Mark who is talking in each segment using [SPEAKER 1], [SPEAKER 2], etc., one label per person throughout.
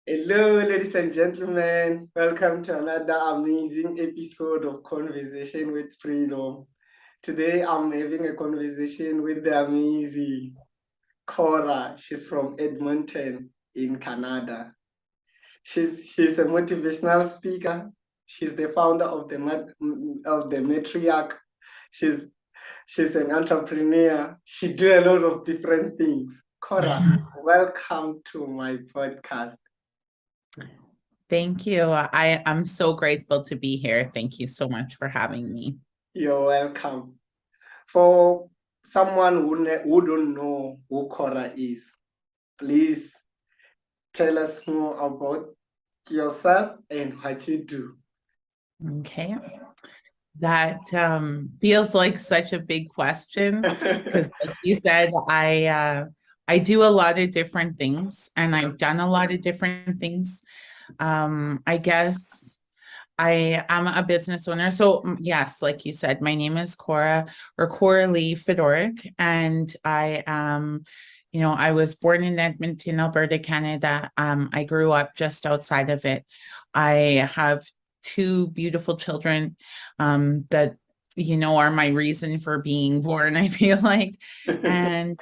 [SPEAKER 1] Hello, ladies and gentlemen. Welcome to another amazing episode of Conversation with Freedom. Today, I'm having a conversation with the amazing Cora. She's from Edmonton in Canada. She's a motivational speaker. She's the founder of the Matriarch. She's she's an entrepreneur. She do a lot of different things. Cora, welcome to my podcast.
[SPEAKER 2] Thank you. I'm so grateful to be here. Thank you so much for having me.
[SPEAKER 1] You're welcome. For someone who don't know who Cora is, please tell us more about yourself and what you do.
[SPEAKER 2] Okay. That feels like such a big question because, like you said, I do a lot of different things, and I've done a lot of different things. I guess I am a business owner. So yes, like you said, my name is Cora-Lee Fedoruk, and I am, I was born in Edmonton, Alberta, Canada. I grew up just outside of it. I have two beautiful children that are my reason for being born, I feel like. And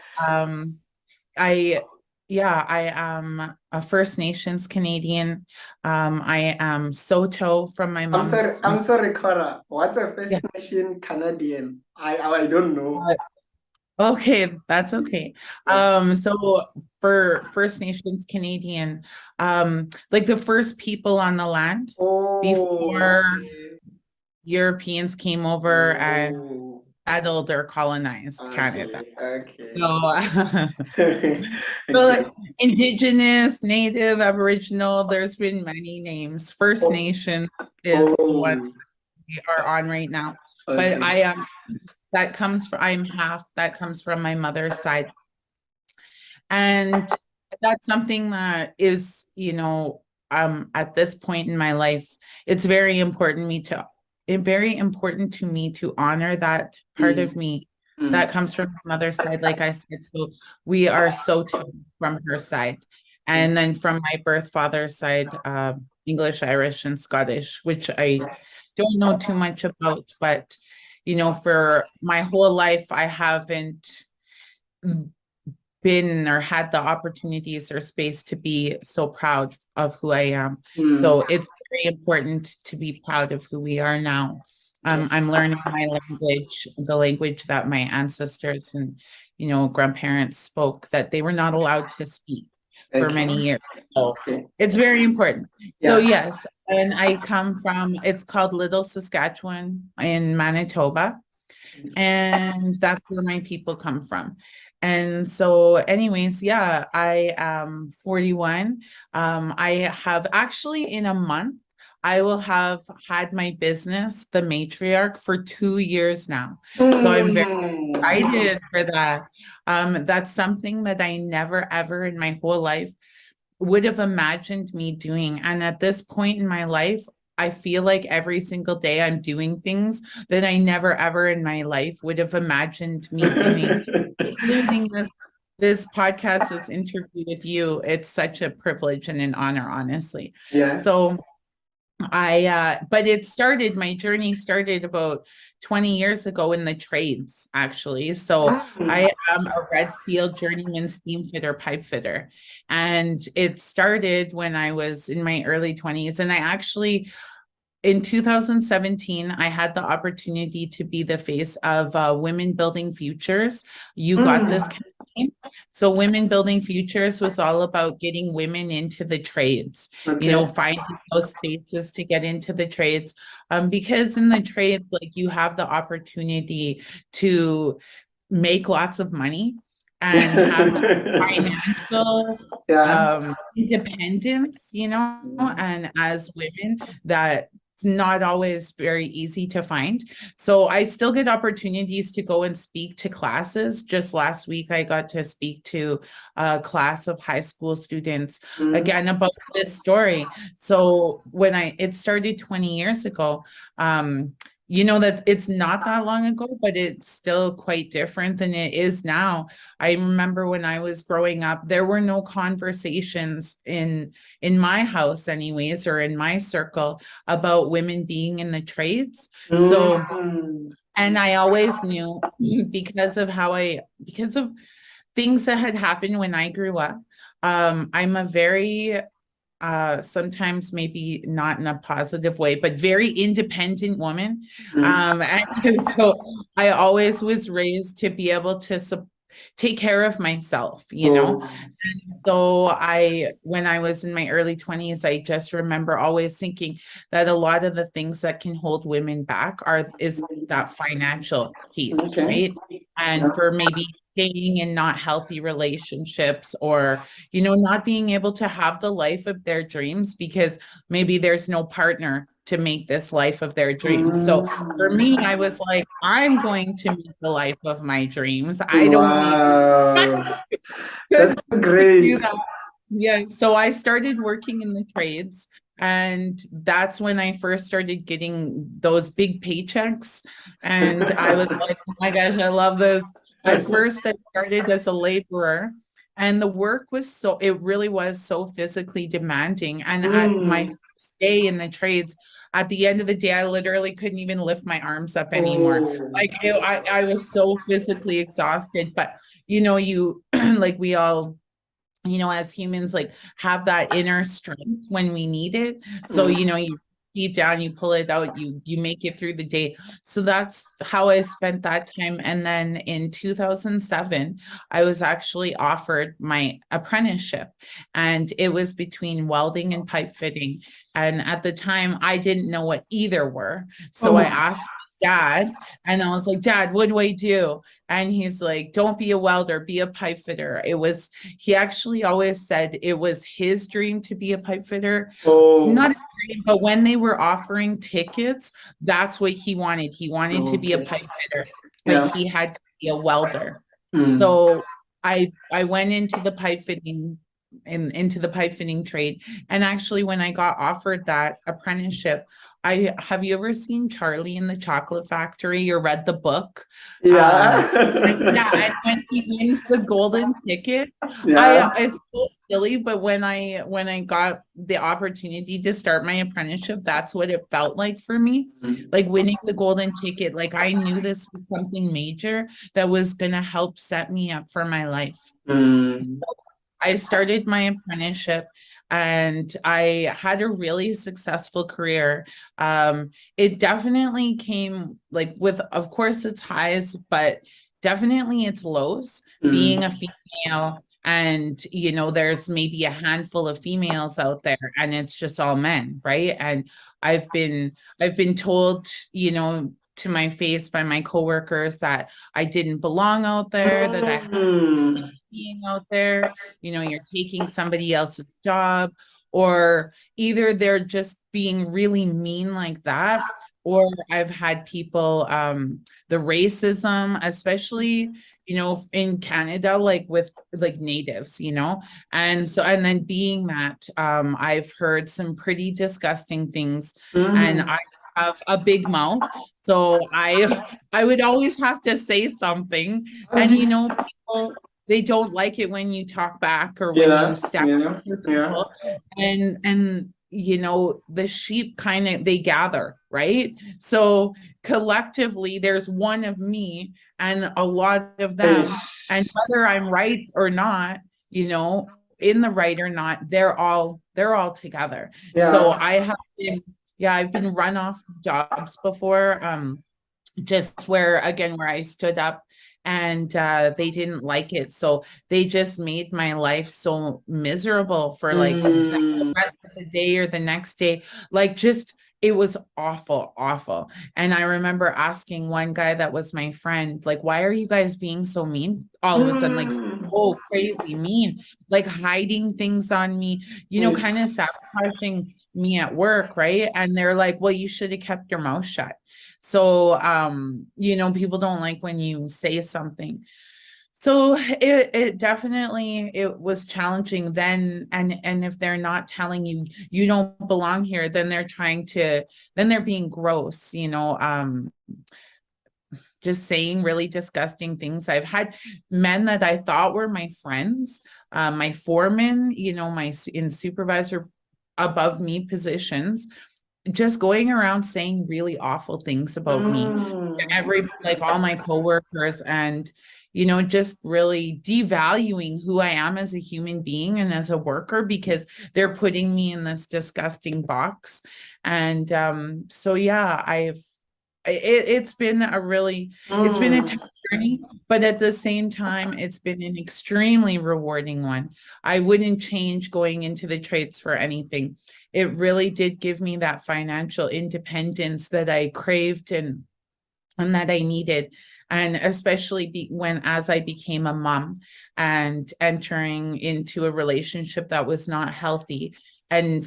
[SPEAKER 2] I I am a First Nations Canadian. I am Soto from my mom's.
[SPEAKER 1] I'm sorry, Cora. What's a First
[SPEAKER 2] Yeah.
[SPEAKER 1] Nation Canadian? I don't know.
[SPEAKER 2] Okay, that's okay.
[SPEAKER 1] Yeah.
[SPEAKER 2] So for First Nations Canadian, like the first people on the land
[SPEAKER 1] Oh,
[SPEAKER 2] before
[SPEAKER 1] okay.
[SPEAKER 2] Europeans came over and
[SPEAKER 1] Oh,
[SPEAKER 2] settled or colonized Canada.
[SPEAKER 1] okay, okay.
[SPEAKER 2] So, so
[SPEAKER 1] Okay.
[SPEAKER 2] like Indigenous, Native, Aboriginal, there's been many names. First
[SPEAKER 1] Oh,
[SPEAKER 2] Nation is the one
[SPEAKER 1] oh,
[SPEAKER 2] we are on right now. But
[SPEAKER 1] okay.
[SPEAKER 2] I am I'm half, that comes from my mother's side. And that's something that is, at this point in my life, it's very important to me to honor that part
[SPEAKER 1] Mm,
[SPEAKER 2] of me
[SPEAKER 1] mm,
[SPEAKER 2] that comes from my mother's side. Like I said, so we are so from her side. And then from my birth father's side, English, Irish, and Scottish, which I don't know too much about, but for my whole life, I haven't been or had the opportunities or space to be so proud of who I am.
[SPEAKER 1] mm.
[SPEAKER 2] So it's very important to be proud of who we are now.
[SPEAKER 1] Yeah.
[SPEAKER 2] I'm learning my language, the language that my ancestors and grandparents spoke that they were not allowed to speak for
[SPEAKER 1] Okay.
[SPEAKER 2] many years. So
[SPEAKER 1] Okay.
[SPEAKER 2] it's very important. So
[SPEAKER 1] Yeah.
[SPEAKER 2] yes, and I come from, it's called Little Saskatchewan in Manitoba, and that's where my people come from. And so, anyways, yeah, I am 41. I have actually in a month, I will have had my business, The Matriarch, for 2 years now. So I'm very
[SPEAKER 1] Mm.
[SPEAKER 2] excited for that. That's something that I never ever in my whole life would have imagined me doing. And at this point in my life, I feel like every single day I'm doing things that I never ever in my life would have imagined me doing, including this podcast, this interview with you. It's such a privilege and an honor, honestly.
[SPEAKER 1] Yeah.
[SPEAKER 2] So but my journey started about 20 years ago in the trades, actually. So
[SPEAKER 1] Mm.
[SPEAKER 2] I am a Red Seal journeyman steam fitter, pipe fitter. And it started when I was in my early 20s. And I actually, in 2017, I had the opportunity to be the face of Women Building Futures. You got
[SPEAKER 1] Mm.
[SPEAKER 2] this campaign. So, Women Building Futures was all about getting women into the trades,
[SPEAKER 1] Okay.
[SPEAKER 2] finding those spaces to get into the trades. Because in the trades, like you have the opportunity to make lots of money and have financial
[SPEAKER 1] Yeah.
[SPEAKER 2] independence,
[SPEAKER 1] Mm.
[SPEAKER 2] and as women, that it's not always very easy to find. So I still get opportunities to go and speak to classes. Just last week, I got to speak to a class of high school students
[SPEAKER 1] Mm.
[SPEAKER 2] again about this story. So it started 20 years ago. Um, that it's not that long ago, but it's still quite different than it is now. I remember when I was growing up, there were no conversations in my house anyways, or in my circle, about women being in the trades. So,
[SPEAKER 1] Mm.
[SPEAKER 2] and I always knew because of things that had happened when I grew up. I'm a very sometimes maybe not in a positive way, but very independent woman.
[SPEAKER 1] Mm.
[SPEAKER 2] And so I always was raised to be able to take care of myself, you know.
[SPEAKER 1] Oh.
[SPEAKER 2] So when I was in my early 20s, I just remember always thinking that a lot of the things that can hold women back is that financial piece,
[SPEAKER 1] Okay.
[SPEAKER 2] right? And
[SPEAKER 1] Yeah.
[SPEAKER 2] for maybe staying in not healthy relationships, or, not being able to have the life of their dreams because maybe there's no partner to make this life of their dreams. So for me, I was like, I'm going to make the life of my dreams. I don't need
[SPEAKER 1] Wow.
[SPEAKER 2] to
[SPEAKER 1] That's
[SPEAKER 2] do
[SPEAKER 1] great.
[SPEAKER 2] that. Yeah, so I started working in the trades, and that's when I first started getting those big paychecks. And I was like, oh my gosh, I love this. At first, I started as a laborer, and the work it really was so physically demanding. And at my
[SPEAKER 1] Mm.
[SPEAKER 2] first day in the trades, at the end of the day, I literally couldn't even lift my arms up anymore.
[SPEAKER 1] Oh.
[SPEAKER 2] Like I was so physically exhausted, but you like we all as humans, like have that inner strength when we need it. So,
[SPEAKER 1] Mm.
[SPEAKER 2] you deep down, you pull it out, you make it through the day. So that's how I spent that time. And then in 2007, I was actually offered my apprenticeship, and it was between welding and pipe fitting. And at the time, I didn't know what either were. So I
[SPEAKER 1] Oh.
[SPEAKER 2] asked dad, and I was like, Dad, what do I do? And he's like, don't be a welder, be a pipe fitter. He actually always said it was his dream to be a pipe fitter.
[SPEAKER 1] Oh.
[SPEAKER 2] Not a dream, but when they were offering tickets, that's what he wanted. He wanted to be a
[SPEAKER 1] Okay.
[SPEAKER 2] pipe fitter, but
[SPEAKER 1] Yeah.
[SPEAKER 2] he had to be a welder.
[SPEAKER 1] Mm.
[SPEAKER 2] So I went into the pipe fitting trade. And actually, when I got offered that apprenticeship, I have you ever seen Charlie in the Chocolate Factory or read the book? Um,
[SPEAKER 1] Yeah.
[SPEAKER 2] yeah, and when he wins the golden ticket,
[SPEAKER 1] Yeah.
[SPEAKER 2] it's so silly, but when I got the opportunity to start my apprenticeship, that's what it felt like for me.
[SPEAKER 1] Mm.
[SPEAKER 2] Like winning the golden ticket, like I knew this was something major that was gonna help set me up for my life.
[SPEAKER 1] Mm.
[SPEAKER 2] I started my apprenticeship, and I had a really successful career. It definitely came like with, of course, its highs, but definitely its lows. Being a
[SPEAKER 1] Mm.
[SPEAKER 2] female, and there's maybe a handful of females out there, and it's just all men, right? And I've been I've been told, to my face by my coworkers that I didn't belong out there, that I
[SPEAKER 1] Mm.
[SPEAKER 2] being out there, you're taking somebody else's job, or either they're just being really mean like that, or I've had people, the racism, especially, in Canada, like with like natives, and then being that, I've heard some pretty disgusting things, and
[SPEAKER 1] Mm.
[SPEAKER 2] I have a big mouth. So I would always have to say something.
[SPEAKER 1] How
[SPEAKER 2] And
[SPEAKER 1] did
[SPEAKER 2] people, they don't like it when you talk back or when you
[SPEAKER 1] yeah,
[SPEAKER 2] stand
[SPEAKER 1] yeah,
[SPEAKER 2] up for
[SPEAKER 1] yeah.
[SPEAKER 2] people. And the sheep kind of they gather, right? So collectively, there's one of me and a lot of them. And
[SPEAKER 1] Ish.
[SPEAKER 2] whether I'm right or not, in the right or not, they're all together. So
[SPEAKER 1] Yeah.
[SPEAKER 2] I've been run off jobs before. Just where I stood up, and they didn't like it, so they just made my life so miserable for like the
[SPEAKER 1] Mm.
[SPEAKER 2] rest of the day or the next day. Like, just it was awful. And I remember asking one guy that was my friend, like, why are you guys being so mean all of a sudden, like,
[SPEAKER 1] Mm.
[SPEAKER 2] so crazy mean, like hiding things on me, kind
[SPEAKER 1] Ish.
[SPEAKER 2] of sabotaging me at work, right? And they're like, well, you should have kept your mouth shut. So, people don't like when you say something. So it definitely it was challenging then, and if they're not telling you you don't belong here, then they're trying to then they're being gross, just saying really disgusting things. I've had men that I thought were my friends, my foreman, my in supervisor above me positions, just going around saying really awful things about me,
[SPEAKER 1] Mm.
[SPEAKER 2] like all my coworkers, and just really devaluing who I am as a human being and as a worker because they're putting me in this disgusting box. And so yeah, it's been it's been a
[SPEAKER 1] Mm.
[SPEAKER 2] tough journey, but at the same time, it's been an extremely rewarding one. I wouldn't change going into the trades for anything. It really did give me that financial independence that I craved and that I needed. And especially when as I became a mom and entering into a relationship that was not healthy and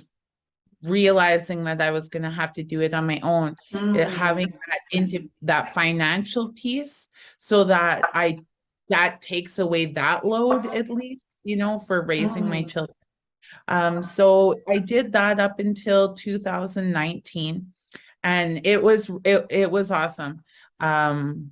[SPEAKER 2] realizing that I was going to have to do it on my own, having
[SPEAKER 1] Mm.
[SPEAKER 2] that into that financial piece so that that takes away that load at least, for raising my
[SPEAKER 1] Mm.
[SPEAKER 2] children. So I did that up until 2019, and it was awesome. Um,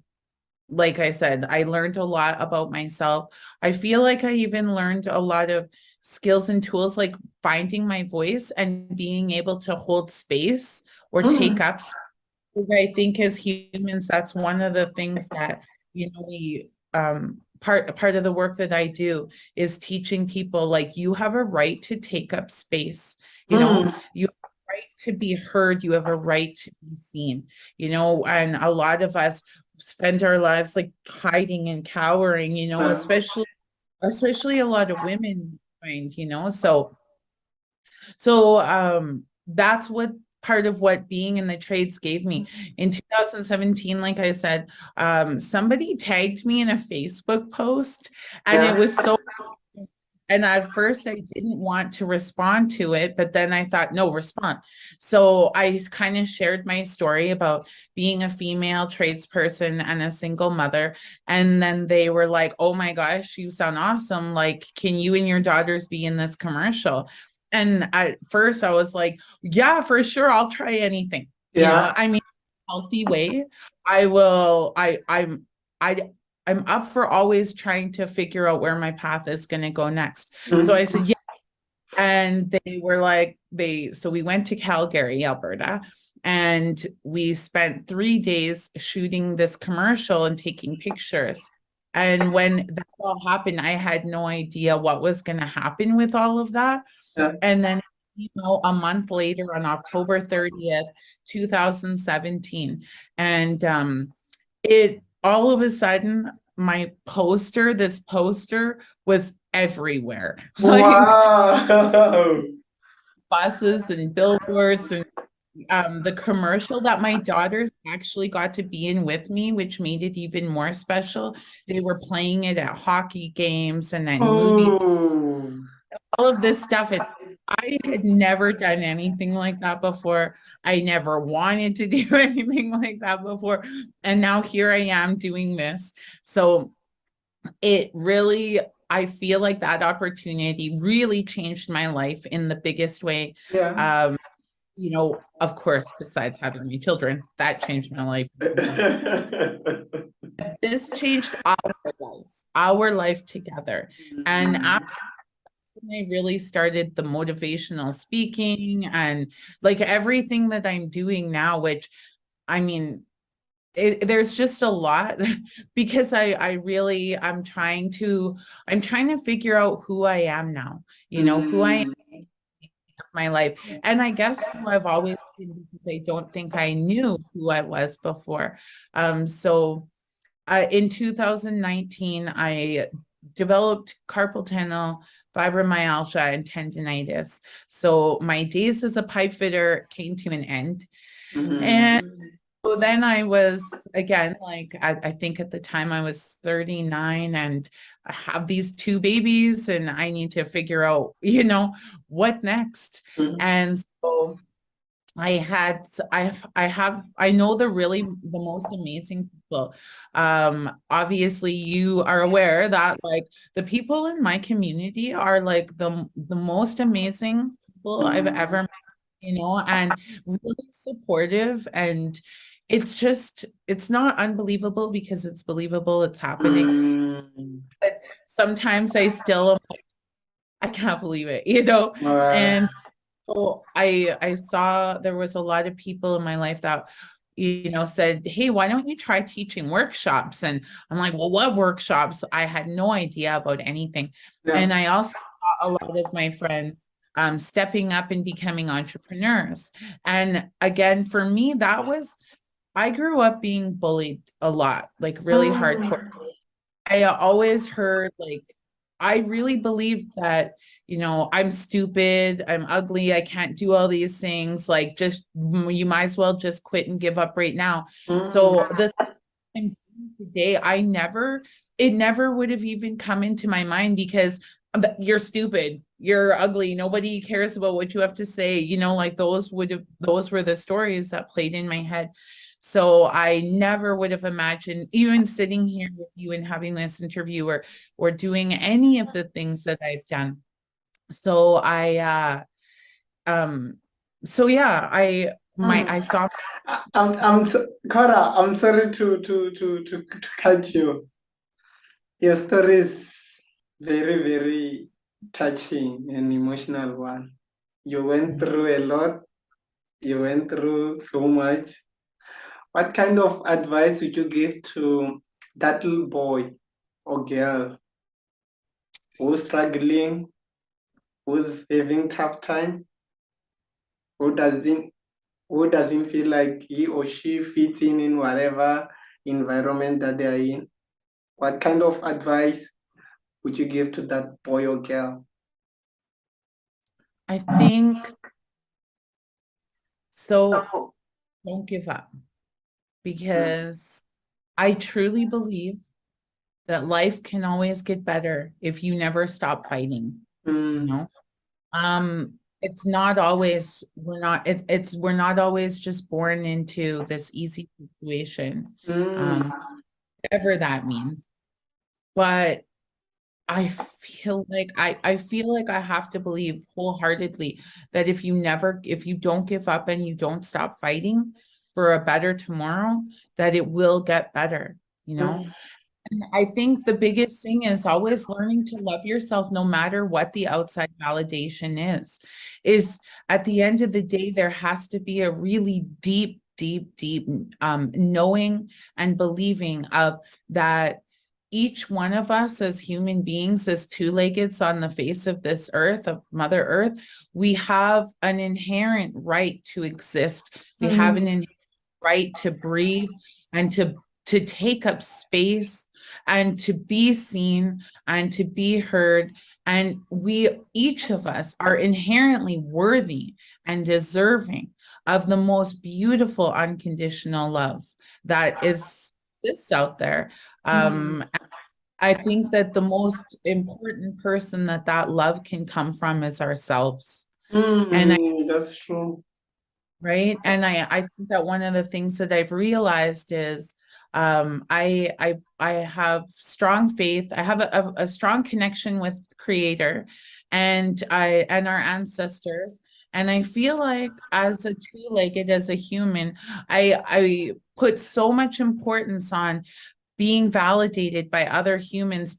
[SPEAKER 2] like I said, I learned a lot about myself. I feel like I even learned a lot of skills and tools like finding my voice and being able to hold space or take
[SPEAKER 1] Mm.
[SPEAKER 2] up space. I think as humans, that's one of the things that, we part of the work that I do is teaching people like you have a right to take up space,
[SPEAKER 1] Mm.
[SPEAKER 2] you have a right to be heard, you have a right to be seen, and a lot of us spend our lives like hiding and cowering, especially a lot of women find, so that's what part of what being in the trades gave me. In 2017, like I said, somebody tagged me in a Facebook post, and it
[SPEAKER 1] Yeah.
[SPEAKER 2] was so and at first, I didn't want to respond to it, but then I thought, no, respond. So I kind of shared my story about being a female tradesperson and a single mother. And then they were like, oh my gosh, you sound awesome. Like, can you and your daughters be in this commercial? And at first, I was like, yeah, for sure, I'll try anything.
[SPEAKER 1] Yeah.
[SPEAKER 2] I mean, healthy way. I will, I I'm up for always trying to figure out where my path is going to go next. So I
[SPEAKER 1] Mm.
[SPEAKER 2] said, yeah. And they were like, so we went to Calgary, Alberta, and we spent 3 days shooting this commercial and taking pictures. And when that all happened, I had no idea what was going to happen with all of that.
[SPEAKER 1] Yeah.
[SPEAKER 2] And then, a month later on October 30th, 2017, and it all of a sudden this poster was everywhere, like
[SPEAKER 1] Wow.
[SPEAKER 2] buses and billboards, and the commercial that my daughters actually got to be in with me, which made it even more special. They were playing it at hockey games and at movie,
[SPEAKER 1] Oh.
[SPEAKER 2] all of this stuff. And I had never done anything like that before. I never wanted to do anything like that before. And now here I am doing this. So it really, I feel like that opportunity really changed my life in the biggest way.
[SPEAKER 1] Yeah.
[SPEAKER 2] Um, of course, besides having my children, that changed my life. This changed our life together. And
[SPEAKER 1] Mm.
[SPEAKER 2] after I really started the motivational speaking and like everything that I'm doing now, which I mean, there's just a lot because I really I'm trying to figure out who I am now, who I am
[SPEAKER 1] Mm.
[SPEAKER 2] in my life. And I guess who I've always been because I don't think I knew who I was before. So in 2019, I developed carpal tunnel, fibromyalgia, and tendonitis. So my days as a pipe fitter came to an end. And
[SPEAKER 1] Mm.
[SPEAKER 2] so then I was again, like I think at the time I was 39 and I have these two babies and I need to figure out, what next.
[SPEAKER 1] Mm.
[SPEAKER 2] And so I know the most amazing people. Obviously you are aware that like the people in my community are like the most amazing people I've ever met, and really supportive. And it's not unbelievable because it's believable, it's happening.
[SPEAKER 1] Mm.
[SPEAKER 2] But sometimes I still am like, I can't believe it.
[SPEAKER 1] Uh,
[SPEAKER 2] And so I saw there was a lot of people in my life that said, "Hey, why don't you try teaching workshops?" And I'm like, "Well, what workshops?" I had no idea about anything.
[SPEAKER 1] yeah.
[SPEAKER 2] And I also saw a lot of my friends stepping up and becoming entrepreneurs. And again, for me, I grew up being bullied a lot, like really hardcore.
[SPEAKER 1] Mm.
[SPEAKER 2] I always heard like I really believed that, I'm stupid, I'm ugly, I can't do all these things. Like just you might as well just quit and give up right now.
[SPEAKER 1] Mm.
[SPEAKER 2] So the thing today, it never would have even come into my mind because you're stupid, you're ugly, nobody cares about what you have to say. Like those were the stories that played in my head. So I never would have imagined even sitting here with you and having this interview or doing any of the things that I've done. So um so yeah, I
[SPEAKER 1] Mm.
[SPEAKER 2] saw.
[SPEAKER 1] Cora, I'm sorry to cut you. Your story is very, very touching and emotional one. You went through a lot. You went through so much. What kind of advice would you give to that little boy or girl who's struggling, who's having tough time, who doesn't feel like he or she fits in whatever environment that they are in? What kind of advice would you give to that boy or girl?
[SPEAKER 2] I think so. Don't give up because I truly believe that life can always get better if you never stop fighting, you
[SPEAKER 1] Mm,
[SPEAKER 2] know? It's not always we're not always just born into this easy situation,
[SPEAKER 1] mm,
[SPEAKER 2] um, whatever that means. But I feel like I have to believe wholeheartedly that if you don't give up and you don't stop fighting for a better tomorrow, that it will get better, you know?
[SPEAKER 1] mm,
[SPEAKER 2] And I think the biggest thing is always learning to love yourself no matter what the outside validation is. Is at the end of the day, there has to be a really deep, deep, deep knowing and believing of that each one of us as human beings, as two-leggeds on the face of this earth, of Mother Earth, we have an inherent right to exist. We have an
[SPEAKER 1] mm,
[SPEAKER 2] inherent right to breathe and to take up space and to be seen and to be heard. And each of us are inherently worthy and deserving of the most beautiful unconditional love that exists out there.
[SPEAKER 1] mm,
[SPEAKER 2] I think that the most important person that love can come from is ourselves. And
[SPEAKER 1] that's true.
[SPEAKER 2] right? And I think that one of the things that I've realized is I have strong faith. I have a strong connection with Creator and our ancestors. And I feel like as a two-legged, as a human, I put so much importance on being validated by other humans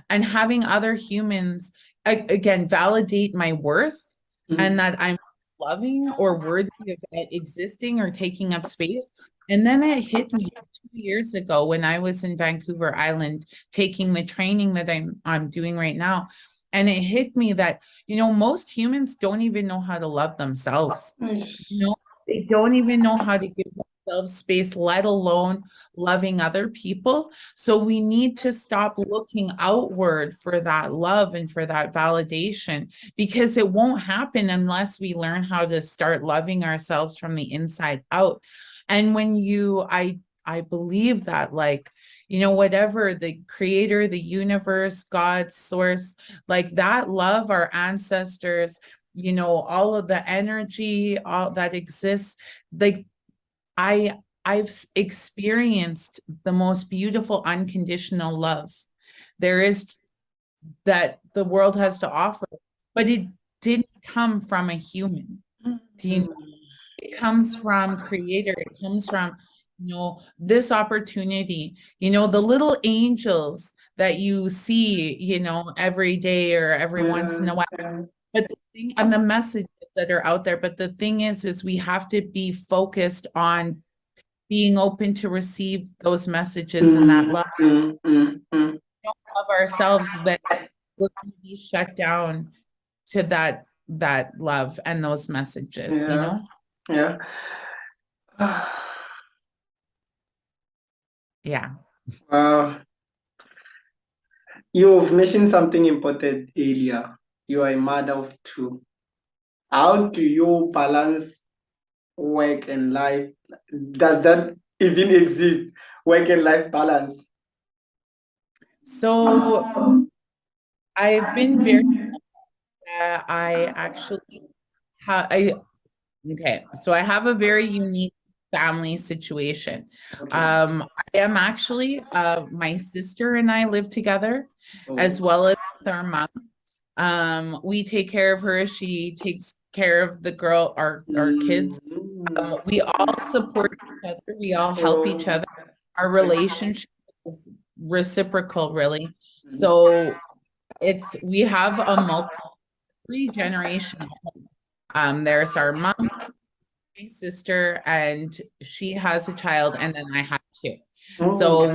[SPEAKER 2] and having other humans again validate my worth and
[SPEAKER 1] Mm,
[SPEAKER 2] that I'm loving or worthy of existing or taking up space. And then it hit me 2 years ago when I was in Vancouver Island taking the training that I'm doing right now. And it hit me that, most humans don't even know how to love themselves. You
[SPEAKER 1] ish.
[SPEAKER 2] know, they don't even know how to give themselves space, let alone loving other people. So we need to stop looking outward for that love and for that validation because it won't happen unless we learn how to start loving ourselves from the inside out. And I believe that like, whatever the creator, the universe, God, source, like that love, our ancestors, all of the energy, all that exists. Like I've experienced the most beautiful unconditional love there is that the world has to offer, but it didn't come from a human. Do It comes from creator. It comes from, this opportunity, the little angels that you see, every day or every once in a while.
[SPEAKER 1] Yeah.
[SPEAKER 2] But the thing and the messages that are out there, but the thing is we have to be focused on being open to receive those messages and that love of ourselves, that we're going to be shut down to that love and those messages,
[SPEAKER 1] Yeah. Yeah.
[SPEAKER 2] Yeah.
[SPEAKER 1] You've mentioned something important earlier. You are a mother of two. How do you balance work and life? Does that even exist? Work and life balance?
[SPEAKER 2] So I've been very, I actually okay. So I have a very unique family situation.
[SPEAKER 1] Okay.
[SPEAKER 2] I am actually, my sister and I live together, as
[SPEAKER 1] Oh.
[SPEAKER 2] well as our mom. We take care of her. She takes care of the girl, our kids.
[SPEAKER 1] Mm.
[SPEAKER 2] We all support each other. We all help each
[SPEAKER 1] Oh.
[SPEAKER 2] other. Our
[SPEAKER 1] Okay.
[SPEAKER 2] relationship is reciprocal, really.
[SPEAKER 1] Mhm.
[SPEAKER 2] So we have a three generational. There's our mom, my sister, and she has a child, and then I have two.
[SPEAKER 1] Oh.
[SPEAKER 2] So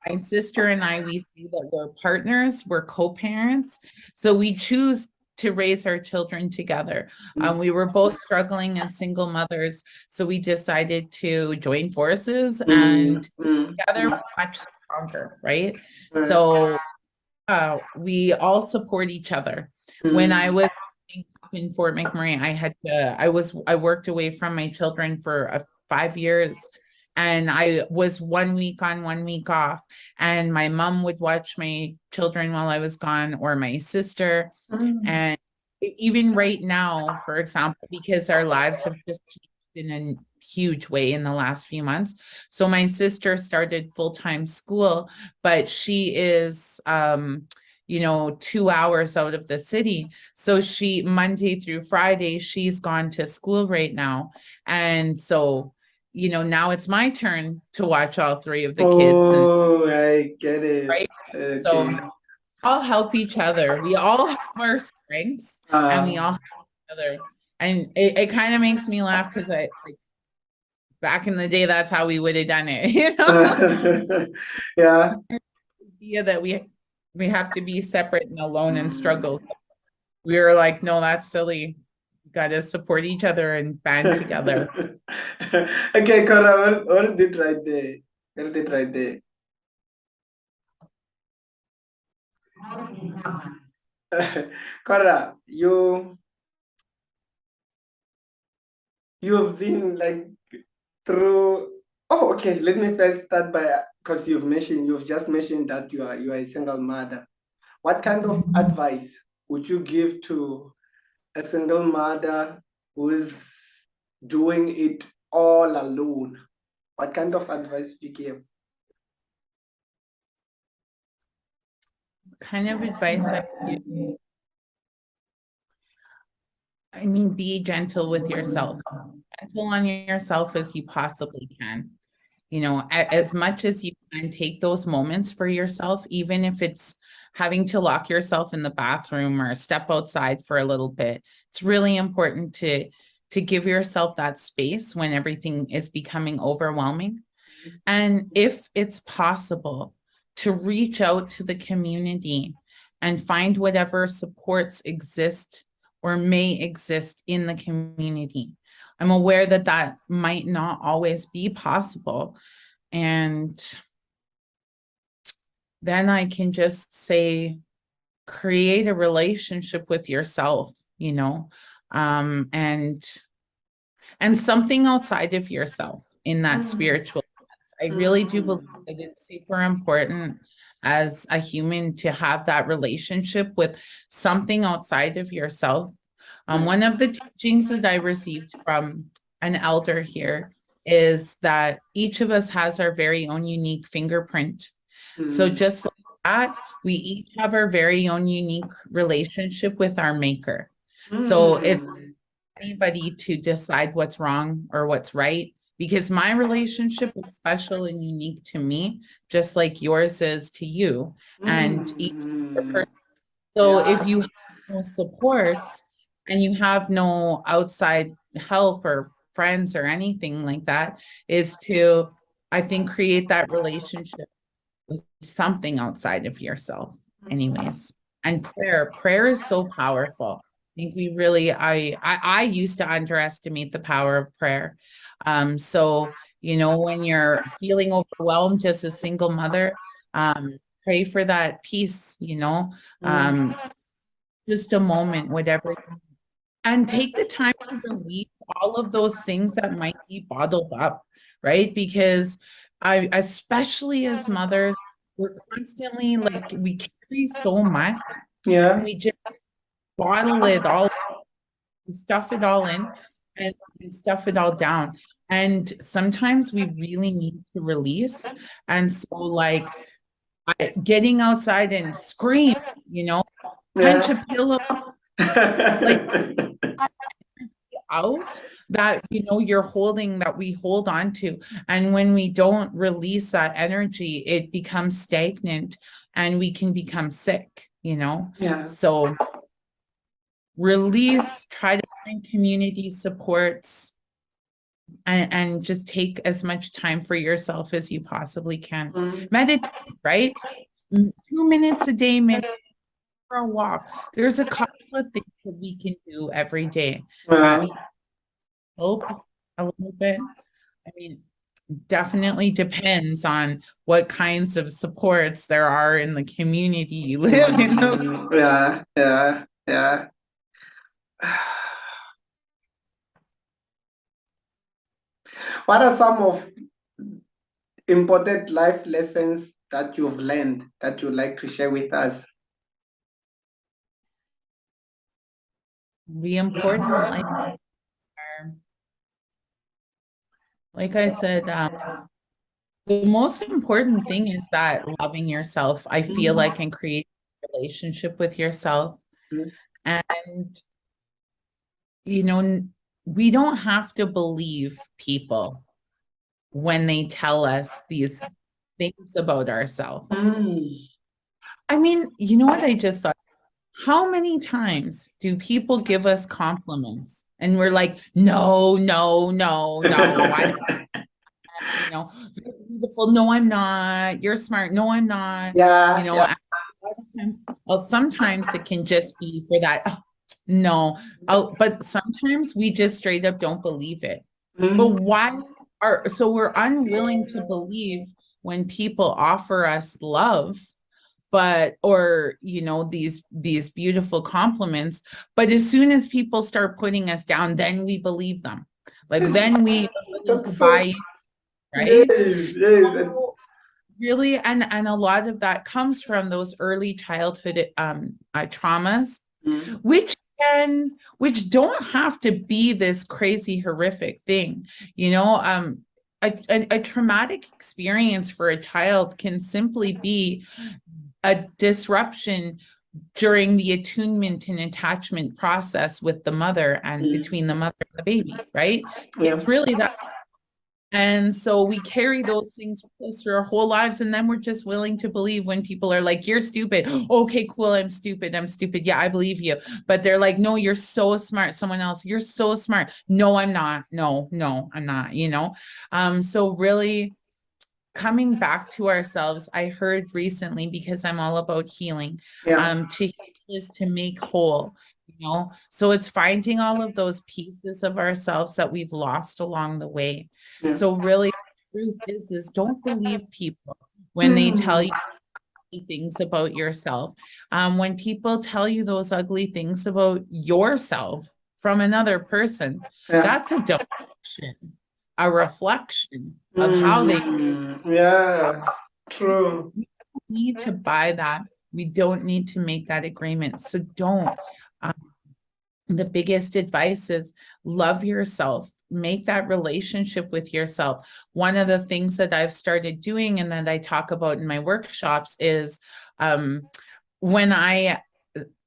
[SPEAKER 2] my sister and I, we see that we're partners, we're co-parents. So we choose to raise our children together. We were both struggling as single mothers, so we decided to join forces, and together we're much stronger, right? So we all support each other. When I was in Fort McMurray, I worked away from my children for 5 years, and I was 1 week on, 1 week off, and my mom would watch my children while I was gone, or my sister. And even right now, for example, because our lives have just changed in a huge way in the last few months. So my sister started full-time school, but she is 2 hours out of the city. So she, Monday through Friday, she's gone to school right now. And so, now it's my turn to watch all three of the kids, and
[SPEAKER 1] Oh, I get it.
[SPEAKER 2] right. So
[SPEAKER 1] Okay.
[SPEAKER 2] all help each other. We all have our strengths, and we all
[SPEAKER 1] Uh,
[SPEAKER 2] help each other. And it kind of makes me laugh because I like back in the day, that's how we would have done it,
[SPEAKER 1] yeah.
[SPEAKER 2] idea that we have to be separate and alone and struggle. We were like, no, that's silly. We got to support each other and band together.
[SPEAKER 1] Okay, Cora, hold it right there. Hold it right there. Cora, you've been like through. Oh, okay. Let me first start by, because you've just mentioned that you are a single mother. What kind of advice would you give to a single mother who's doing it all alone? What kind of advice would you give?
[SPEAKER 2] Kind of advice I give. I mean, be gentle with yourself. Gentle on yourself as you possibly can. As much as you can, take those moments for yourself, even if it's having to lock yourself in the bathroom or step outside for a little bit. It's really important to give yourself that space when everything is becoming overwhelming. And if it's possible, to reach out to the community and find whatever supports exist or may exist in the community. I'm aware that that might not always be possible. And then I can just say, create a relationship with yourself, and something outside of yourself in that spiritual sense. I really do believe that it's super important as a human to have that relationship with something outside of yourself. One of the teachings that I received from an elder here is that each of us has our very own unique fingerprint. So
[SPEAKER 1] Mm.
[SPEAKER 2] just like that, we each have our very own unique relationship with our maker. So it's
[SPEAKER 1] Mm.
[SPEAKER 2] anybody to decide what's wrong or what's right, because my relationship is special and unique to me, just like yours is to you. And each
[SPEAKER 1] Mm.
[SPEAKER 2] so if
[SPEAKER 1] Yeah.
[SPEAKER 2] you have no supports and you have no outside help or friends or anything like that, is to, I think, create that relationship with something outside of yourself, anyways. And prayer is so powerful. I think we really, I used to underestimate the power of prayer. So, when you're feeling overwhelmed as a single mother, pray for that peace,
[SPEAKER 1] Mm.
[SPEAKER 2] um, just a moment, whatever, and take the time to release all of those things that might be bottled up, right? Because especially as mothers, we're constantly like, we carry so much and
[SPEAKER 1] Yeah.
[SPEAKER 2] we just bottle it all, stuff it all in and stuff it all down. And sometimes we really need to release. And so, like, getting outside and scream, punch a
[SPEAKER 1] Yeah.
[SPEAKER 2] pillow, like, out that you're holding, that we hold on to, and when we don't release that energy, it becomes stagnant and we can become sick.
[SPEAKER 1] Yeah.
[SPEAKER 2] So release, try to find community supports, and just take as much time for yourself as you possibly can.
[SPEAKER 1] Mm.
[SPEAKER 2] Meditate, right? 2 minutes a day, meditate, for a walk. There's a couple of things that we can do every day that
[SPEAKER 1] Yeah.
[SPEAKER 2] help a little bit. I mean, definitely depends on what kinds of supports there are in the community you live in.
[SPEAKER 1] Mm. Yeah. Yeah. Yeah. What are some of important life lessons that you've learned that you'd like to share with us?
[SPEAKER 2] The important, like I said, the most important thing is that loving yourself, I feel like, and creating a relationship with yourself.
[SPEAKER 1] Mm.
[SPEAKER 2] And, you know, we don't have to believe people when they tell us these things about ourselves.
[SPEAKER 1] Mm.
[SPEAKER 2] I mean, you know what I just thought? How many times do people give us compliments and we're like, no, no, no, no, I don't, you're beautiful. No, I'm not. You're smart. No, I'm not.
[SPEAKER 1] Yeah. Yeah.
[SPEAKER 2] And a lot of times, well, sometimes it can just be for that, "Oh, no." But sometimes we just straight up don't believe it. But
[SPEAKER 1] Mm.
[SPEAKER 2] why so we're unwilling to believe when people offer us love, but or these beautiful compliments, but as soon as people start putting us down, then we believe them, like then we are willing to
[SPEAKER 1] That's so.
[SPEAKER 2] buy, right?
[SPEAKER 1] Yes. Yes.
[SPEAKER 2] So really, and a lot of that comes from those early childhood traumas,
[SPEAKER 1] Mm.
[SPEAKER 2] which don't have to be this crazy horrific thing. A traumatic experience for a child can simply be a disruption during the attunement and attachment process with the mother and
[SPEAKER 1] Mm.
[SPEAKER 2] between the mother and the baby, right?
[SPEAKER 1] Yeah.
[SPEAKER 2] It's really that. And so we carry those things with us through our whole lives. And then we're just willing to believe when people are like, you're stupid. Okay, cool. I'm stupid. I'm stupid. Yeah, I believe you. But they're like, no, you're so smart. Someone else, you're so smart. No, I'm not. No, no, I'm not. So really coming back to ourselves, I heard recently, because I'm all about healing,
[SPEAKER 1] Yeah.
[SPEAKER 2] to heal is to make whole. So it's finding all of those pieces of ourselves that we've lost along the way.
[SPEAKER 1] Yeah.
[SPEAKER 2] So really, the truth is don't believe people when they tell
[SPEAKER 1] Mm.
[SPEAKER 2] you things about yourself. When people tell you those ugly things about yourself from another person,
[SPEAKER 1] Yeah.
[SPEAKER 2] that's a deflection, a reflection of how they
[SPEAKER 1] Mm. Yeah. True.
[SPEAKER 2] we don't need to buy that. We don't need to make that agreement. So don't. the biggest advice is love yourself, make that relationship with yourself. One of the things that I've started doing and that I talk about in my workshops is um, when I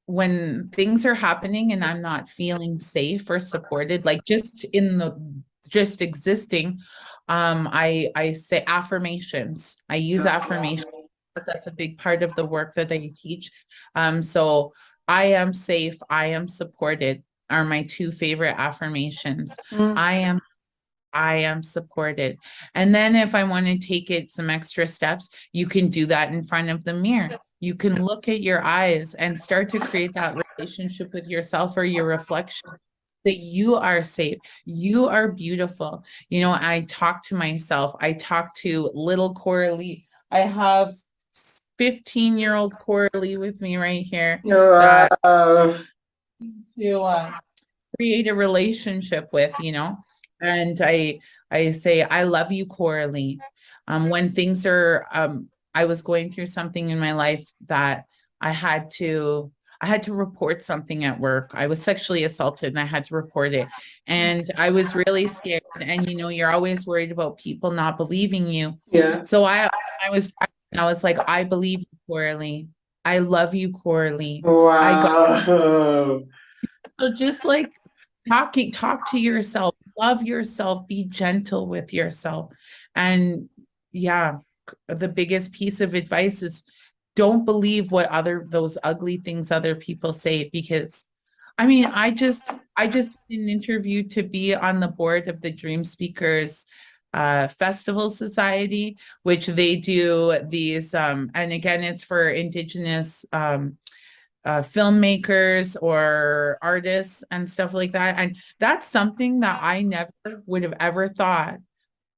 [SPEAKER 2] when things are happening and I'm not feeling safe or supported, like just existing, I say affirmations. I use affirmations. That's a big part of the work that I teach. So I am safe, I am supported are my two favorite affirmations.
[SPEAKER 1] Mm.
[SPEAKER 2] I am supported. And then if I want to take it some extra steps, you can do that in front of the mirror. You can look at your eyes and start to create that relationship with yourself or your reflection that you are safe, you are beautiful. I talk to myself, I talk to little Cora-Lee. I have 15-year-old Cora-Lee with me right here that
[SPEAKER 1] Wow.
[SPEAKER 2] to create a relationship with. And I say, I love you, Cora-Lee. When things are I was going through something in my life that I had to I had to report something at work. I was sexually assaulted and I had to report it. And I was really scared. And you're always worried about people not believing you.
[SPEAKER 1] Yeah.
[SPEAKER 2] So I was like, I believe you, Cora-Lee. I love you, Cora-Lee. I got
[SPEAKER 1] Wow.
[SPEAKER 2] so just like talk to yourself, love yourself, be gentle with yourself. And yeah, the biggest piece of advice is don't believe what those ugly things other people say, because I mean, I just did an interview to be on the board of the Dream Speakers Festival Society, which they do these and again it's for Indigenous filmmakers or artists and stuff like that. And that's something that I never would have ever thought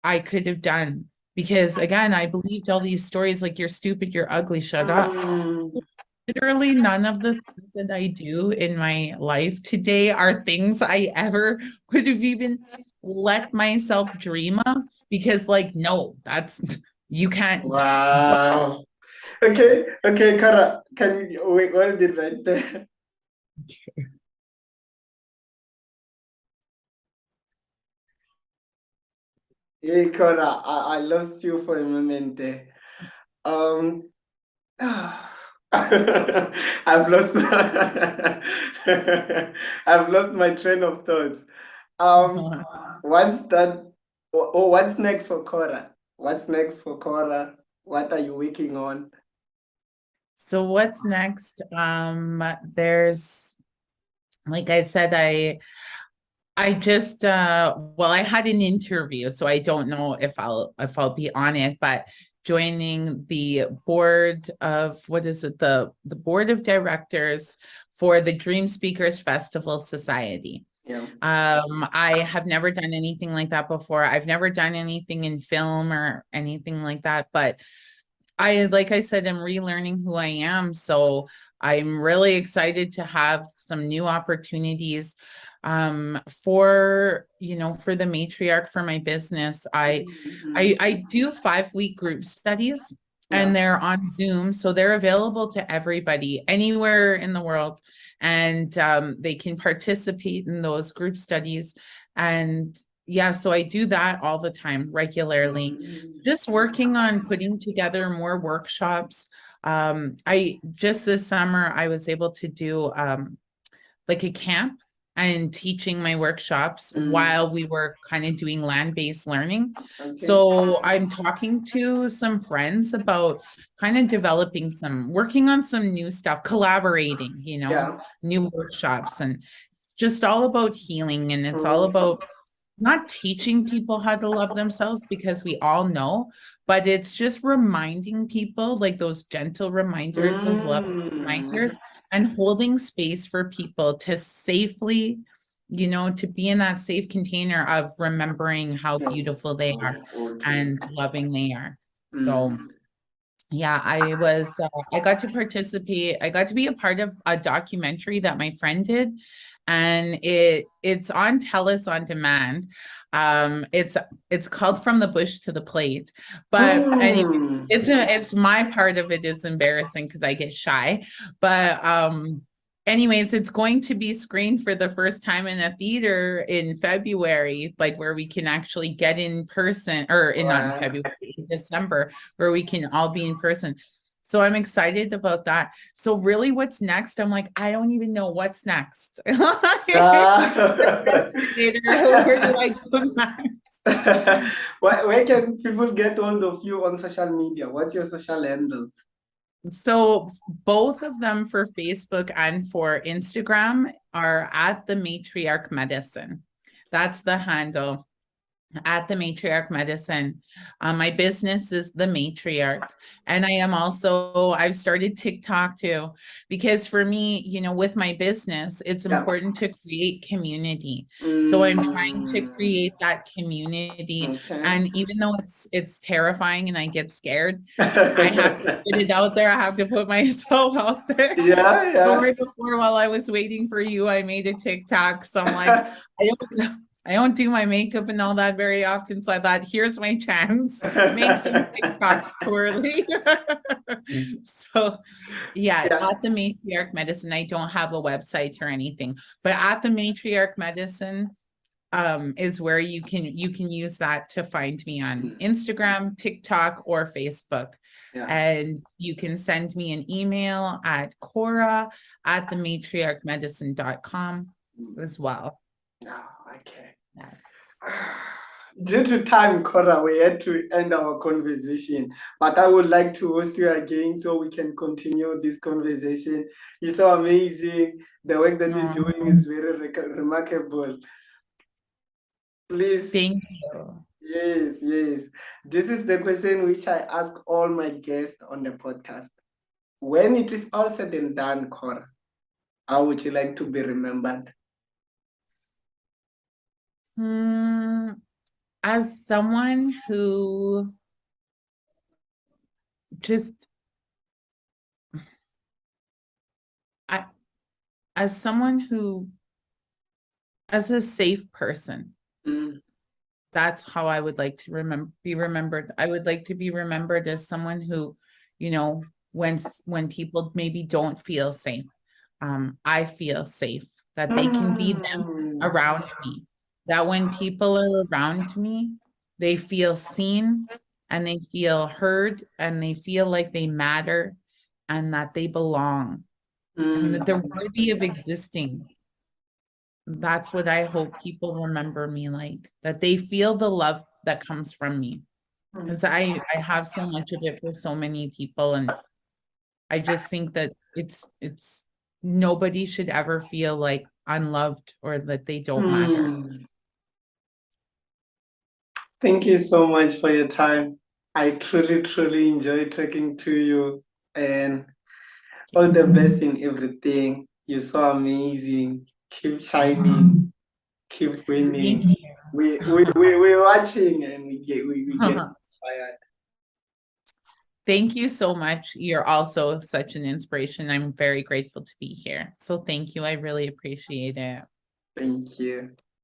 [SPEAKER 2] I could have done. Because again, I believed all these stories like you're stupid, you're ugly, shut up.
[SPEAKER 1] Mm.
[SPEAKER 2] Literally, none of the things that I do in my life today are things I ever would have even let myself dream of. Because, like, no, you can't. But
[SPEAKER 1] Wow. Okay, okay, Kara, can you we hold it right there? Hey, Kara, I lost you for a moment there. Um, I've lost I've lost my train of thoughts. Um, what's that? What's next for Cora? What's next for Cora? What are you working on?
[SPEAKER 2] so what's next? There's like I said, I just well, I had an interview, so I don't know if I'll be on it, but joining the board of what is it, the board of directors for the Dream Speakers Festival Society.
[SPEAKER 1] Yeah.
[SPEAKER 2] I have never done anything like that before. I've never done anything in film or anything like that, but like I said, I'm relearning who I am. So I'm really excited to have some new opportunities for the matriarch for my business. I
[SPEAKER 1] Mhm.
[SPEAKER 2] I I do 5-week group studies
[SPEAKER 1] Yeah.
[SPEAKER 2] and they're on Zoom, so they're available to everybody anywhere in the world, and they can participate in those group studies. And yeah, so I do that all the time, regularly,
[SPEAKER 1] Mhm.
[SPEAKER 2] just working on putting together more workshops. I just this summer I was able to do like a camp and teaching my workshops
[SPEAKER 1] Mm.
[SPEAKER 2] while we were kind of doing land-based learning.
[SPEAKER 1] Okay.
[SPEAKER 2] So I'm talking to some friends about kind of working on some new stuff, collaborating,
[SPEAKER 1] Yeah.
[SPEAKER 2] new workshops, and just all about healing. And it's all
[SPEAKER 1] Mm.
[SPEAKER 2] about not teaching people how to love themselves because we all know, but it's just reminding people, like those gentle reminders, those love
[SPEAKER 1] Mm.
[SPEAKER 2] reminders, and holding space for people to safely, to be in that safe container of remembering how
[SPEAKER 1] Yeah.
[SPEAKER 2] beautiful they are
[SPEAKER 1] Okay.
[SPEAKER 2] and loving they are. So
[SPEAKER 1] Mm.
[SPEAKER 2] yeah, I got to participate. I got to be a part of a documentary that my friend did, and it's on Telus on Demand. It's called From the Bush to the Plate. But anyway,
[SPEAKER 1] Mm.
[SPEAKER 2] it's my part of it is embarrassing because I get shy. But anyways, it's going to be screened for the first time in a theater in February, like where we can actually get in person, or in not in
[SPEAKER 1] Wow.
[SPEAKER 2] February, in December, where we can all be in person. So I'm excited about that. So really, what's next? I'm like, I don't even know what's next.
[SPEAKER 1] Ah.
[SPEAKER 2] Where do I go next?
[SPEAKER 1] Where can people get hold of you on social media? What's your social handles?
[SPEAKER 2] So both of them for Facebook and for Instagram are at the Matriarch Medicine. That's the handle. At the Matriarch Medicine. My business is the Matriarch. And I am also, I've started TikTok too, because for me, with my business, it's
[SPEAKER 1] Yeah.
[SPEAKER 2] important to create community. So I'm trying to
[SPEAKER 1] Mm,
[SPEAKER 2] create that community.
[SPEAKER 1] okay.
[SPEAKER 2] And even though it's terrifying and I get scared, I have to put it out there. I have to put myself out there.
[SPEAKER 1] Yeah,
[SPEAKER 2] So
[SPEAKER 1] yeah.
[SPEAKER 2] right before, while I was waiting for you, I made a TikTok. So I'm like, I don't know. I don't do my makeup and all that very often. So I thought, here's my chance. Make some TikToks, Cora-Lee. So yeah,
[SPEAKER 1] Yeah.
[SPEAKER 2] at the Matriarch Medicine, I don't have a website or anything, but at the Matriarch Medicine is where you can use that to find me on
[SPEAKER 1] Mm,
[SPEAKER 2] Instagram, TikTok, or Facebook.
[SPEAKER 1] yeah.
[SPEAKER 2] And you can send me an email at Cora at thematriarchmedicine.com
[SPEAKER 1] Mm,
[SPEAKER 2] as well.
[SPEAKER 1] ah, okay.
[SPEAKER 2] Yes.
[SPEAKER 1] Due to time, Cora, we had to end our conversation, but I would like to host you again so we can continue this conversation. You're so amazing. The work that you're
[SPEAKER 2] Oh,
[SPEAKER 1] doing is very remarkable. Please,
[SPEAKER 2] thank you.
[SPEAKER 1] yes, yes. This is the question which I ask all my guests on the podcast. When it is all said and done, Cora, how would you like to be remembered?
[SPEAKER 2] Hmm, as someone who just, I, as someone who, as a safe person,
[SPEAKER 1] Mm,
[SPEAKER 2] that's how I would like to be remembered. I would like to be remembered as someone who, you know, when people maybe don't feel safe, I feel safe, that they can be them
[SPEAKER 1] mm,
[SPEAKER 2] around me. That when people are around me, they feel seen and they feel heard and they feel like they matter and that they belong and that they're
[SPEAKER 1] mm,
[SPEAKER 2] worthy of existing. That's what I hope people remember me like, that they feel the love that comes from me.
[SPEAKER 1] mm.
[SPEAKER 2] Because I have so much of it for so many people. And I just think that it's nobody should ever feel like unloved or that they don't matter.
[SPEAKER 1] Mm. Thank you so much for your time. I truly, truly enjoy talking to you, and all the best in everything. You're so amazing. Keep shining, keep
[SPEAKER 2] Thank
[SPEAKER 1] winning. We're watching and we get
[SPEAKER 2] you.
[SPEAKER 1] inspired.
[SPEAKER 2] Thank you so much. You're also such an inspiration. I'm very grateful to be here. So thank you. I really appreciate it.
[SPEAKER 1] Thank you.